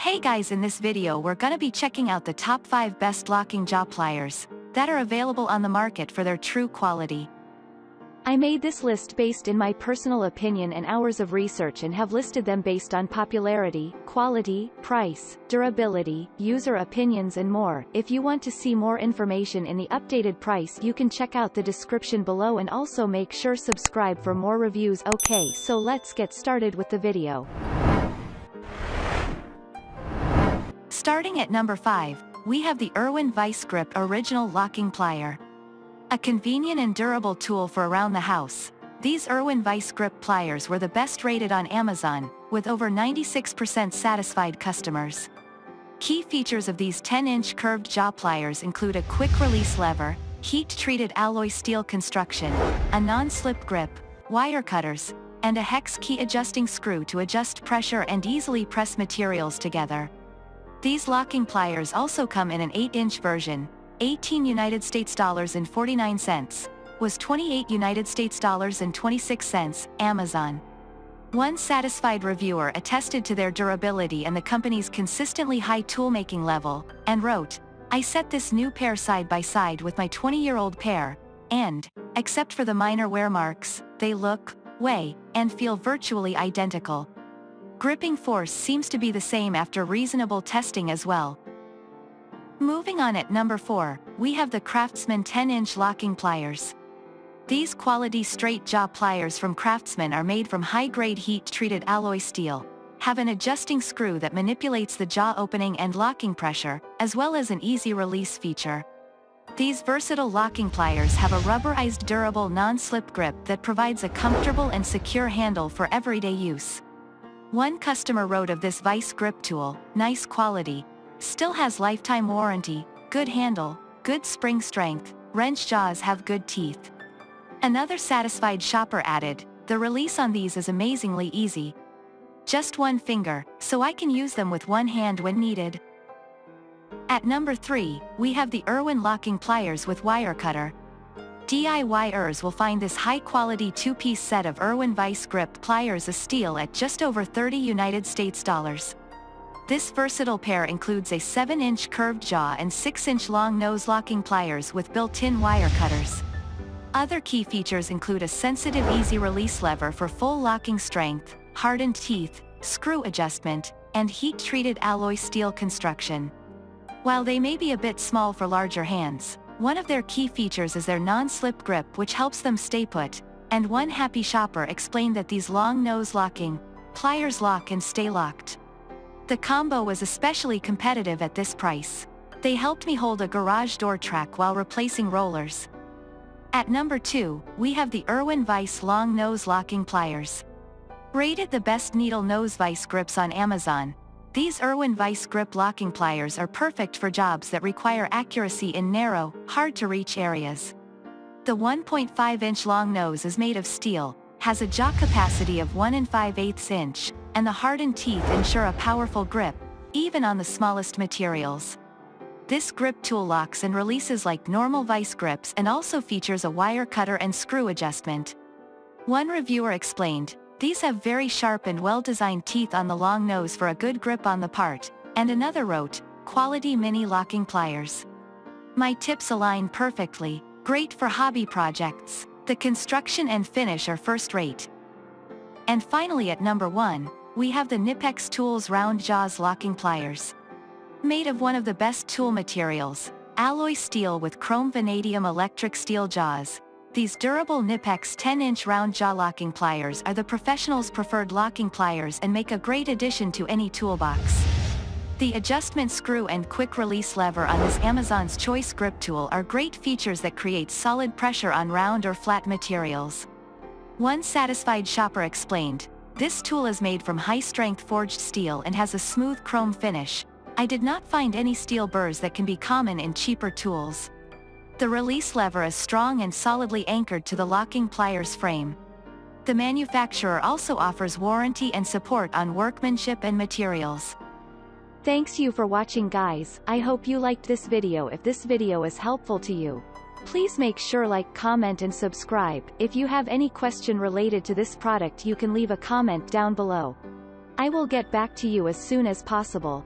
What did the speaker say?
Hey guys, in this video we're gonna be checking out the top 5 best locking jaw pliers that are available on the market for their true quality. I made this list based in my personal opinion and hours of research and have listed them based on popularity, quality, price, durability, user opinions and more. If you want to see more information in the updated price, you can check out the description below and also make sure subscribe for more reviews. Okay, so let's get started with the video. Starting at number 5, we have the Irwin Vise-Grip Original Locking Plier. A convenient and durable tool for around the house, these Irwin Vise-Grip pliers were the best rated on Amazon, with over 96% satisfied customers. Key features of these 10-inch curved jaw pliers include a quick-release lever, heat-treated alloy steel construction, a non-slip grip, wire cutters, and a hex key adjusting screw to adjust pressure and easily press materials together. These locking pliers also come in an 8-inch version. 18 United States dollars and 49 cents, was 28 United States dollars and 26 cents, Amazon. One satisfied reviewer attested to their durability and the company's consistently high toolmaking level, and wrote, "I set this new pair side by side with my 20-year-old pair, and, except for the minor wear marks, they look, weigh, and feel virtually identical. Gripping force seems to be the same after reasonable testing as well." Moving on at number 4, we have the Craftsman 10-inch locking pliers. These quality straight jaw pliers from Craftsman are made from high-grade heat-treated alloy steel, have an adjusting screw that manipulates the jaw opening and locking pressure, as well as an easy release feature. These versatile locking pliers have a rubberized durable non-slip grip that provides a comfortable and secure handle for everyday use. One customer wrote of this Vise-Grip tool, "Nice quality, still has lifetime warranty, good handle, good spring strength, wrench jaws have good teeth." Another satisfied shopper added, "The release on these is amazingly easy. Just one finger, so I can use them with one hand when needed." At number 3, we have the Irwin locking pliers with wire cutter. DIYers will find this high-quality 2-piece set of Irwin Vise-Grip pliers a steal at just over 30 United States dollars. This versatile pair includes a 7-inch curved jaw and 6-inch long nose locking pliers with built-in wire cutters. Other key features include a sensitive easy release lever for full locking strength, hardened teeth, screw adjustment, and heat-treated alloy steel construction. While they may be a bit small for larger hands, one of their key features is their non-slip grip, which helps them stay put, and one happy shopper explained that these long nose locking pliers lock and stay locked. The combo was especially competitive at this price. They helped me hold a garage door track while replacing rollers. At number 2, we have the Irwin Vise Long Nose Locking Pliers. Rated the best needle nose vice grips on Amazon, these Irwin Vise-Grip locking pliers are perfect for jobs that require accuracy in narrow, hard-to-reach areas. The 1.5-inch long nose is made of steel, has a jaw capacity of 1 5/8 inch, and the hardened teeth ensure a powerful grip, even on the smallest materials. This grip tool locks and releases like normal vice grips and also features a wire cutter and screw adjustment. One reviewer explained, "These have very sharp and well-designed teeth on the long nose for a good grip on the part," and another wrote, "Quality mini locking pliers. My tips align perfectly, great for hobby projects. The construction and finish are first-rate." And finally at number 1, we have the NIPEX Tools Round Jaws Locking Pliers. Made of one of the best tool materials, alloy steel with chrome vanadium electric steel jaws, these durable NIPEX 10-inch round jaw locking pliers are the professionals' preferred locking pliers and make a great addition to any toolbox. The adjustment screw and quick release lever on this Amazon's Choice grip tool are great features that create solid pressure on round or flat materials. One satisfied shopper explained, "This tool is made from high-strength forged steel and has a smooth chrome finish. I did not find any steel burrs that can be common in cheaper tools. The release lever is strong and solidly anchored to the locking pliers frame." The manufacturer also offers warranty and support on workmanship and materials. Thanks you for watching guys, I hope you liked this video. If this video is helpful to you, please make sure like, comment and subscribe. If you have any question related to this product you can leave a comment down below. I will get back to you as soon as possible.